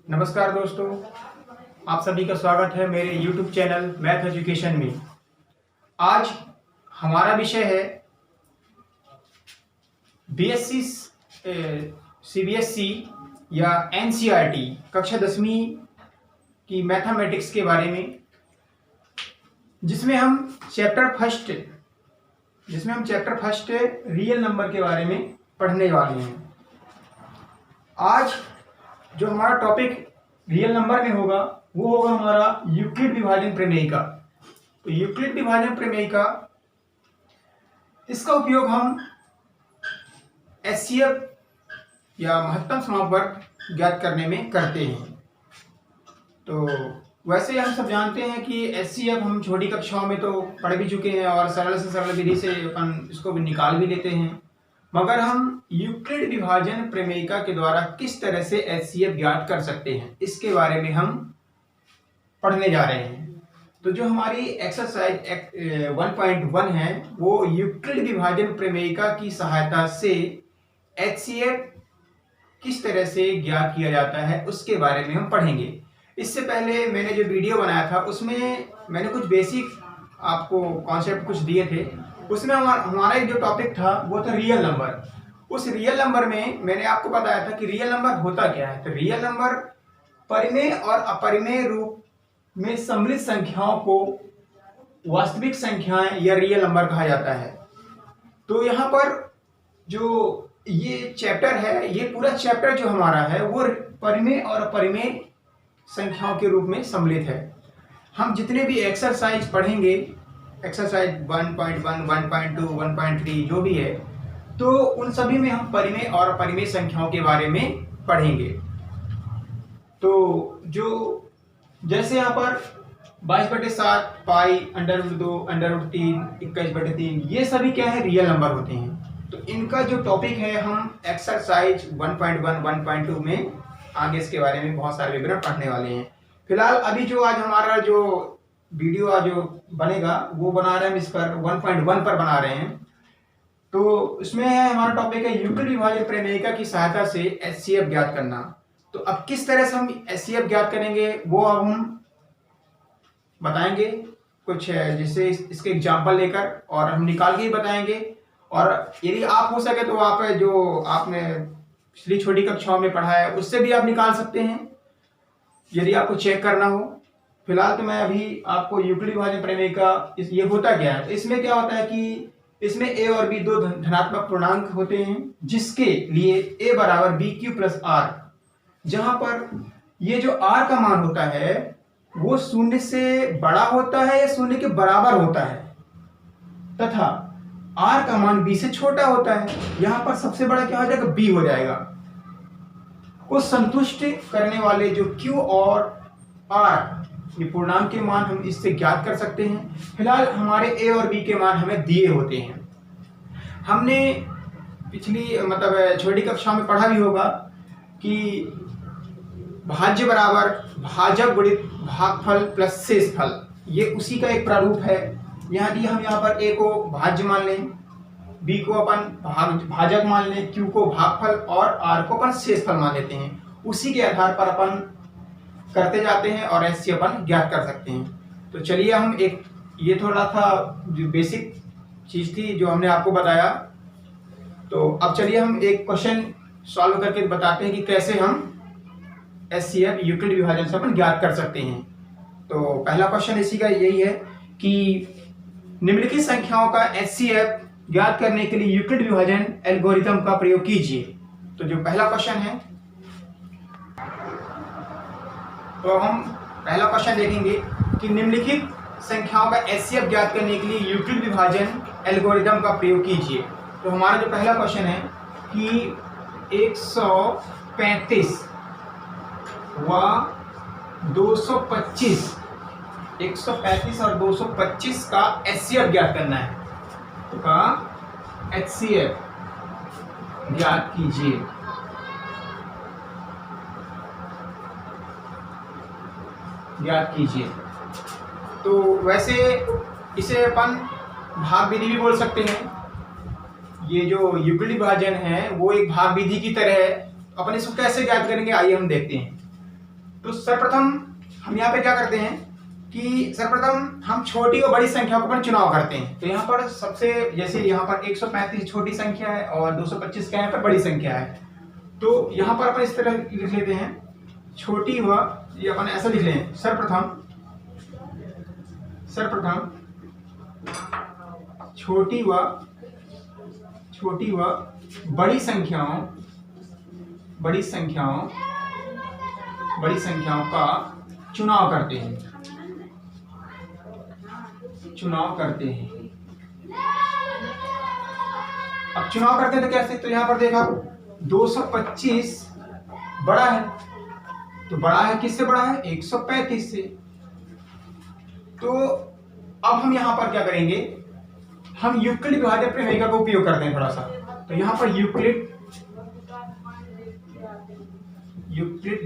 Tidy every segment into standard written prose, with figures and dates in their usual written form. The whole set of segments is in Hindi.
नमस्कार दोस्तों, आप सभी का स्वागत है मेरे YouTube चैनल मैथ एजुकेशन में। आज हमारा विषय है बीएससी सीबीएसई या एनसीईआरटी कक्षा 10वीं की मैथमेटिक्स के बारे में, जिसमें हम चैप्टर फर्स्ट रियल नंबर के बारे में पढ़ने वाले हैं। आज जो हमारा टॉपिक रियल नंबर में होगा वो होगा हमारा यूक्लिड विभाजन प्रमेय का। तो यूक्लिड विभाजन प्रमेय का इसका उपयोग हम एचसीएफ या महत्तम समापवर्ग ज्ञात करने में करते हैं। तो वैसे हम सब जानते हैं कि एचसीएफ हम छोटी कक्षाओं में तो पढ़ भी चुके हैं और सरल से सरल विधि से अपन इसको भी निकाल भी लेते हैं, मगर हम यूक्लिड विभाजन प्रमेयिका के द्वारा किस तरह से एचसीएफ ज्ञात कर सकते हैं इसके बारे में हम पढ़ने जा रहे हैं। तो जो हमारी एक्सरसाइज 1.1 है वो यूक्लिड विभाजन प्रमेयिका की सहायता से एचसीएफ किस तरह से ज्ञात किया जाता है उसके बारे में हम पढ़ेंगे। इससे पहले मैंने जो वीडियो बनाया था उसमें मैंने कुछ बेसिक आपको कॉन्सेप्ट कुछ दिए थे। उसमें हमारा एक जो टॉपिक था वो था रियल नंबर। उस रियल नंबर में मैंने आपको बताया था कि रियल नंबर होता क्या है। तो रियल नंबर परिमेय और अपरिमेय रूप में सम्मिलित संख्याओं को वास्तविक संख्याएं या रियल नंबर कहा जाता है। तो यहाँ पर जो ये चैप्टर है, ये पूरा चैप्टर जो हमारा है वो परिमेय और अपरिमेय संख्याओं के रूप में सम्मिलित है। हम जितने भी एक्सरसाइज पढ़ेंगे, एक्सरसाइज 1.1, 1.2, 1.3 जो भी है, तो उन सभी में हम परिमेय और अपरिमेय संख्याओं के बारे में पढ़ेंगे। तो जो जैसे यहाँ पर 22/7, पाई, √2, √3, 21/3 ये सभी क्या है, रियल नंबर होते हैं। तो इनका जो टॉपिक है हम एक्सरसाइज 1.1, 1.2 में आगे इसके बारे में बहुत सारे विवरण पढ़ने वाले हैं। फिलहाल अभी जो आज हमारा जो वीडियो आज जो बनेगा वो बना रहे हैं, इस पर 1.1 पर बना रहे हैं। तो इसमें है हमारा टॉपिक है यूक्लिड विभाजन प्रमेयिका की सहायता से एचसीएफ ज्ञात करना। तो अब किस तरह से हम एचसीएफ ज्ञात करेंगे वो अब हम बताएंगे कुछ, जैसे इसके एग्जाम्पल लेकर और हम निकाल के ही बताएंगे। और यदि आप हो सके तो आप जो आपने पिछली छोटी कक्षाओं में पढ़ा है उससे भी आप निकाल सकते हैं यदि आपको चेक करना हो। फिलहाल तो मैं अभी आपको यूक्लिड विभाजन प्रमेय का ये होता क्या है। तो इसमें क्या होता है कि इसमें a और b दो धनात्मक पूर्णांक होते हैं जिसके लिए a बराबर bq प्लस r, जहां पर ये जो r का मान होता है वो शून्य से बड़ा होता है या शून्य के बराबर होता है, तथा r का मान b से छोटा होता है। यहां पर सबसे बड़ा क्या हो जाएगा, b हो जाएगा। को संतुष्ट करने वाले जो q और r ये पूर्णांक के मान हम इससे ज्ञात कर सकते हैं। फिलहाल हमारे a और b के मान हमें दिए होते हैं। हमने पिछली छोटी कक्षा में पढ़ा भी होगा कि भाज्य बराबर भाजक गुणित भागफल प्लस शेषफल, ये उसी का एक प्रारूप है। यदि हम यहाँ पर a को भाज्य मान लें, b को अपन भाजक मान लें, q को भागफल और r को अपन शेषफल मान लेते हैं, उसी के आधार पर अपन करते जाते हैं और ऐसे अपन ज्ञात कर सकते हैं। तो चलिए हम एक, ये थोड़ा था जो बेसिक चीज थी जो हमने आपको बताया। तो अब चलिए हम एक क्वेश्चन सॉल्व करके बताते हैं कि कैसे हम एचसीएफ यूक्लिड विभाजन से अपन ज्ञात कर सकते हैं। तो पहला क्वेश्चन इसी का यही है कि निम्नलिखित संख्याओं का एचसीएफ ज्ञात करने के लिए यूक्लिड विभाजन एल्गोरिथम का प्रयोग कीजिए। तो जो पहला क्वेश्चन है, तो हम पहला क्वेश्चन देखेंगे कि निम्नलिखित संख्याओं का एचसीएफ ज्ञात करने के लिए यूक्लिड विभाजन एल्गोरिथम का प्रयोग कीजिए। तो हमारा जो पहला क्वेश्चन है कि 135 व 225, 135 और 225 का एचसीएफ ज्ञात करना है। तो का एचसीएफ ज्ञात कीजिए। तो वैसे इसे अपन भाग विधि भी बोल सकते हैं। ये जो यूक्लिड विभाजन है वो एक भाग विधि की तरह है। अपन इसको कैसे ज्ञात करेंगे आइए हम देखते हैं। तो सर्वप्रथम हम यहाँ पे क्या करते हैं कि सर्वप्रथम हम छोटी और बड़ी संख्याओं का चुनाव करते हैं। तो यहाँ पर सबसे, जैसे यहाँ पर 135 छोटी संख्या है और 225 क्या यहाँ पर बड़ी संख्या है। तो यहाँ पर अपन इस तरह लिख लेते हैं, छोटी व, ये अपन ऐसा लिख लें, सर्वप्रथम छोटी व बड़ी संख्याओं का चुनाव करते हैं। अब चुनाव करते हैं तो कैसे, तो यहाँ पर देखा 225 बड़ा है, तो बड़ा है, किससे बड़ा है, 135 से। तो अब हम यहाँ पर क्या करेंगे, हम यूक्लिड विभाजन प्रमेय का उपयोग करते हैं थोड़ा सा। तो यहाँ पर यूक्लिड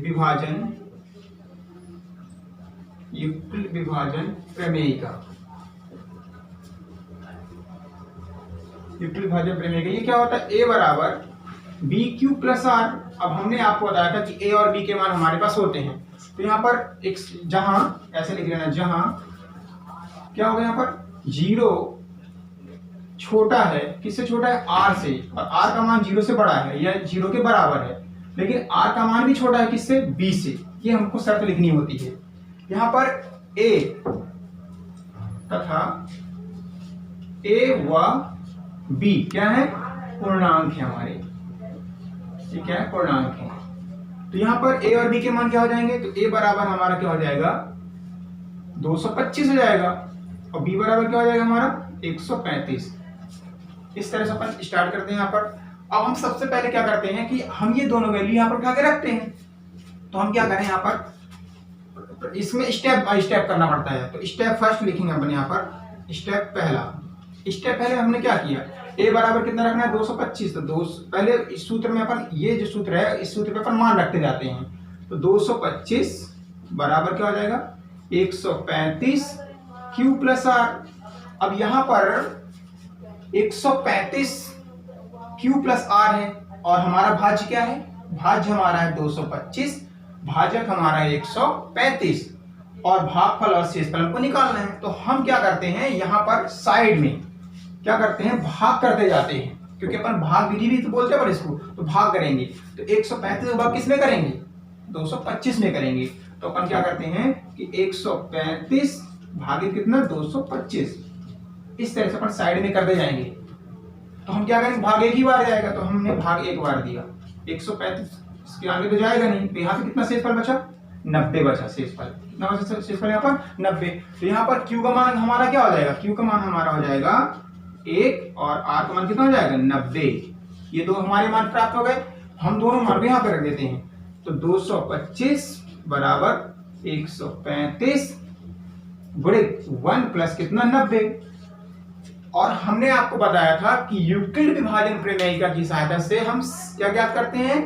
विभाजन प्रमेय का, ये क्या होता है, a बराबर बी क्यू प्लस आर। अब हमने आपको बताया था कि a और b के मान हमारे पास होते हैं। तो यहाँ पर एक, जहां ऐसे लिख लेना, जहां क्या होगा, यहाँ पर 0 छोटा है, किससे छोटा है, r से, और r का मान 0 से बड़ा है या 0 के बराबर है, लेकिन r का मान भी छोटा है, किससे, b से। ये हमको शर्त लिखनी होती है। यहाँ पर a तथा a व b क्या है, पूर्णांक है हमारे, ठीक है, पूर्णांक है। तो यहाँ पर a और b के मान क्या हो जाएंगे, तो a बराबर हमारा क्या हो जाएगा, 225 हो जाएगा, और b बराबर क्या हो जाएगा हमारा, 135। इस तरह से अपन स्टार्ट करते हैं यहाँ पर। अब हम सबसे पहले क्या करते हैं कि हम ये दोनों वैल्यू यहाँ पर उठा के रखते हैं। तो हम क्या करें, यहाँ पर इसमें स्टेप बाय स्टेप करना पड़ता है। तो स्टेप फर्स्ट लिखेंगे अपन यहाँ पर, स्टेप पहले हमने क्या किया, a बराबर कितना रखना है, 225। तो पहले इस सूत्र में अपन, ये जो सूत्र है, इस सूत्र पे अपन मान रखते जाते हैं। तो 225 बराबर क्या हो जाएगा, 135 क्यू प्लस आर। अब यहाँ पर 135 क्यू प्लस आर है, और हमारा भाज्य क्या है, भाज्य हमारा है 225, भाजक हमारा है 135, और भागफल और शेषफल हमको निकालना है। तो हम क्या करते हैं, यहाँ पर साइड में क्या करते हैं, भाग करते जाते हैं, क्योंकि अपन भाग विधि भी तो बोलते हैं पर इसको, तो भाग करेंगे। तो 135 का भाग किस में करेंगे, 225 में करेंगे। तो अपन क्या करते हैं कि 135 भागित कितना, 225। इस तरह से अपन साइड में करते जाएंगे। तो हम क्या करेंगे, भाग एक ही बार जाएगा, तो हमने भाग एक बार दिया, 135 इसके आगे तो जाएगा नहीं। तो यहाँ पे कितना शेषफल बचा, 90 बचा शेषफल। कितना बचा शेषफल यहाँ पर, 90। तो यहाँ पर Q का मान हमारा क्या हो जाएगा, Q का मान हमारा हो जाएगा 1, और R का मान कितना हो जाएगा, 90। ये दो हमारे मान प्राप्त हो गए। हम दोनों मान भी यहाँ पे रख देते हैं। तो 225 बराबर 135 गुणे 1 प्लस कितना, 90। और हमने आपको बताया था कि यूक्लिड विभाजन प्रमेय की सहायता से हम क्या ज्ञात करते हैं,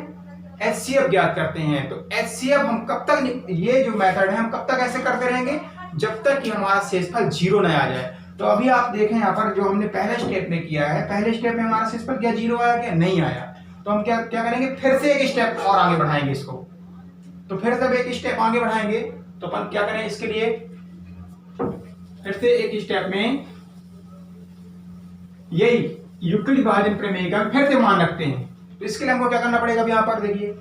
HCF ज्ञात करते हैं। तो HCF हम कब तक, ये जो मेथड है हम कब तक ऐसे करते रहेंगे, जब तक कि हमारा शेषफल 0 न आ जाए। तो अभी आप देखें यहाँ पर जो हमने पहले स्टेप में किया है, पहले स्टेप में हमारा शेषफल क्या 0 आया, क्या नहीं आया। तो हम क्या करेंगे, फिर से एक स्टेप और आगे बढ़ाएंगे इसको। तो फिर जब एक स्टेप आगे बढ़ाएंगे तो अपन क्या करें, इसके लिए फिर से एक स्टेप में यही यूक्लिड विभाजन प्रमेय का फिर से मान रखते हैं। तो इसके लिए हमको क्या करना पड़ेगा, अब यहाँ पर देखिए,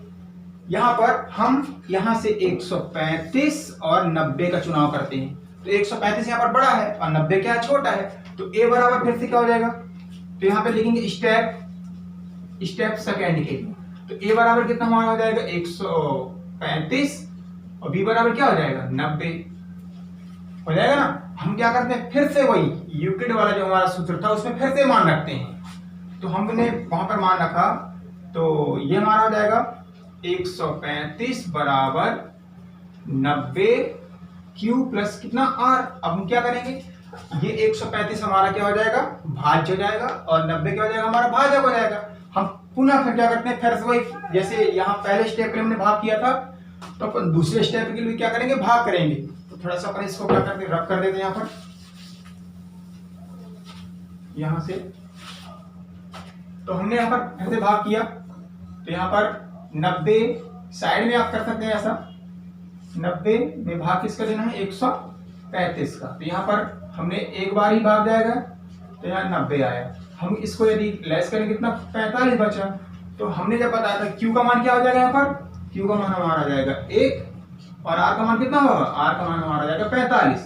यहाँ पर हम यहाँ से 135 और 90 का चुनाव करते हैं। तो 135 यहाँ पर बड़ा है और 90 क्या छोटा है। तो a बराबर फिर से क्या हो जाएगा, तो यहाँ पे लिखेंगे स्टेप सेकेंड के लिए। तो a बराबर कितना हमारा हो जाएगा, 135, और b बराबर क्या हो जाएगा, 90 हो जाएगा ना। हम क्या करते हैं, फिर से वही यूक्लिड वाला जो हमारा सूत्र था उसमें फिर से मान रखते हैं। तो हमने वहां पर मान रखा, तो ये हमारा हो जाएगा 135 बराबर 90 क्यू प्लस कितना आर। अब हम क्या करेंगे, ये 135 हमारा क्या हो जाएगा, भाज्य हो जाएगा, और 90 क्या हो जाएगा, हमारा भाजक हो जाएगा। हम पुनः फिर क्या करते हैं, फिर से वही, जैसे यहाँ पहले स्टेप के हमने भाग किया था, तो अपन दूसरे स्टेप के लिए क्या करेंगे, भाग करेंगे। तो थोड़ा सा अपन इसको क्या करते हैं, रब कर देते हैं यहाँ पर, यहाँ से। तो हमने यहाँ पर फिर से भाग किया, तो यहाँ पर 90 साइड में आप कर सकते हैं ऐसा, 90 में भाग किसका देना है 135 का। तो यहाँ पर हमने एक बार ही भाग जाएगा तो यहाँ 90 आया। हम इसको यदि लेस करें कितना 45 बचा। तो हमने जब बताया था Q का मान क्या हो जाएगा, यहाँ पर Q का मान हमारा आ जाएगा 1 और R का मान कितना होगा, R का मान हमारा आ जाएगा 45।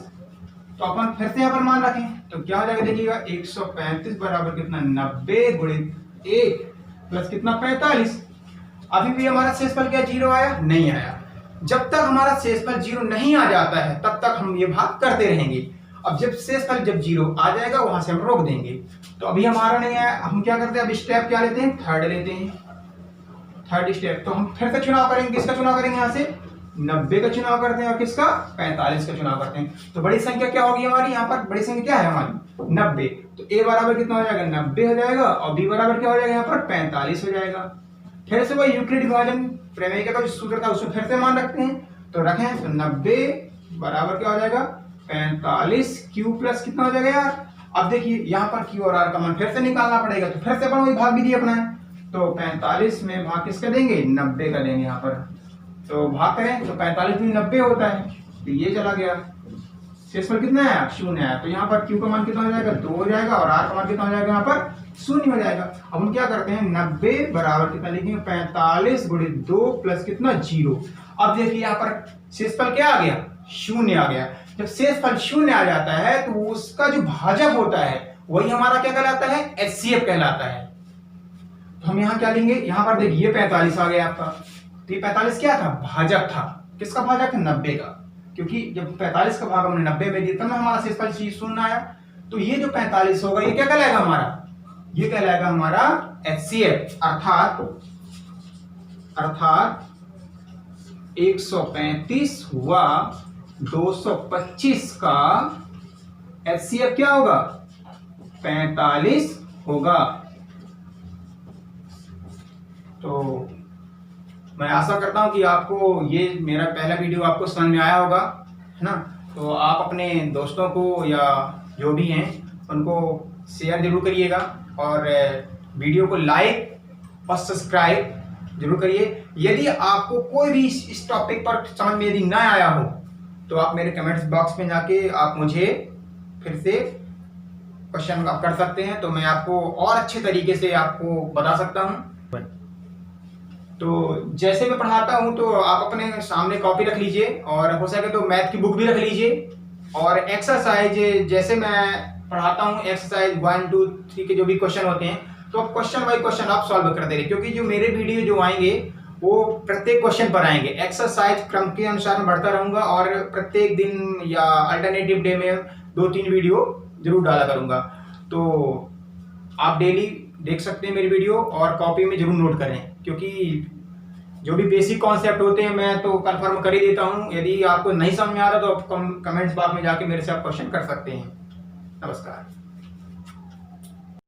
तो अपन फिर से यहाँ पर मान रखें तो क्या हो जाएगा देखिएगा 135 बराबर कितना 90 गुणित 1 प्लस कितना 45। अभी भी हमारा शेषफल क्या 0 आया, नहीं आया। जब तक हमारा शेषफल 0 नहीं आ जाता है तब तक हम ये भाग करते रहेंगे। अब जब शेषफल जब 0 आ जाएगा वहां से हम रोक देंगे। तो अभी हमारा नहीं आया, हम क्या करते हैं अब स्टेप क्या लेते हैं, थर्ड लेते हैं, थर्ड स्टेप। तो हम फिर से चुनाव करेंगे, किसका चुनाव करेंगे, यहाँ से 90 का चुनाव करते हैं और किसका 45 का चुनाव करते हैं। तो बड़ी संख्या क्या होगी हमारी, यहाँ पर बड़ी संख्या क्या है हमारी 90। तो a बराबर कितना हो जाएगा 90 हो जाएगा और b बराबर क्या हो जाएगा यहाँ पर 45 हो जाएगा। फिर से वही यूक्लिड विभाजन प्रमेय का जो सूत्र था उसमें फिर से मान रखते हैं। तो रखें तो 90 बराबर क्या हो जाएगा 45 q प्लस कितना हो जाएगा यार। अब देखिए यहाँ पर q और r का मान फिर से निकालना पड़ेगा। तो फिर से अपन वही भाग विधि अपनाएं। तो 45 में भाग किसका देंगे 90 का देंगे यहाँ पर। तो भाग करें तो 45 में 90 होता है तो ये चला गया। शेषफल कितना आया 0 आया। तो यहाँ पर q का मान कितना हो जाएगा 2 हो जाएगा और r का मान कितना हो जाएगा यहाँ पर 0 हो जाएगा। अब हम क्या करते हैं 90 बराबर कितना लिखेंगे 45 गुणित 2 प्लस कितना 0। अब देखिए यहाँ पर शेषफल क्या आ गया 0 आ गया। जब शेषफल 0 आ जाता है तो उसका जो भाजक होता है वही हमारा क्या कहलाता है HCF कहलाता है। तो हम यहाँ क्या लेंगे, यहाँ पर देखिए 45 आ गया आपका। तो ये 45 क्या था भाजक था, किसका भाजक था 90 का, क्योंकि जब 45 का भाग हमने 90 में दिया तब हमारा शेषफल 0 आया। तो ये जो 45 होगा ये क्या कहलाएगा हमारा, ये कहलाएगा हमारा HCF अर्थात 135 हुआ 225 का HCF क्या होगा 45 होगा। तो मैं आशा करता हूं कि आपको ये मेरा पहला वीडियो आपको समझ में आया होगा, है ना। तो आप अपने दोस्तों को या जो भी हैं उनको शेयर जरूर करिएगा और वीडियो को लाइक और सब्सक्राइब जरूर करिए। यदि आपको कोई भी इस टॉपिक पर समझ में यदि ना आया हो तो आप मेरे कमेंट्स बॉक्स में जाके आप मुझे फिर से क्वेश्चन आप कर सकते हैं। तो मैं आपको और अच्छे तरीके से आपको बता सकता हूं। तो जैसे मैं पढ़ाता हूं तो आप अपने सामने कॉपी रख लीजिए और हो सके तो मैथ की बुक भी रख लीजिए। और एक्सरसाइज जैसे मैं पढ़ाता हूं एक्सरसाइज 1 2 3 के जो भी क्वेश्चन होते हैं तो क्वेश्चन बाय क्वेश्चन आप सॉल्व करते रहिए, क्योंकि जो मेरे वीडियो जो आएंगे वो प्रत्येक क्वेश्चन पर आएंगे। एक्सरसाइज क्रम के अनुसार मैं बढ़ता रहूंगा और प्रत्येक दिन या अल्टरनेटिव डे में 2-3 वीडियो जरूर डाला करूंगा। तो आप डेली देख सकते हैं मेरी वीडियो और कॉपी में जरूर नोट करें, क्योंकि जो भी बेसिक कॉन्सेप्ट होते हैं मैं तो कंफर्म कर ही देता हूं। यदि आपको नहीं समझ में आ रहा तो आप कमेंट्स बॉक्स में जाके मेरे से आप क्वेश्चन कर सकते हैं। नमस्कार।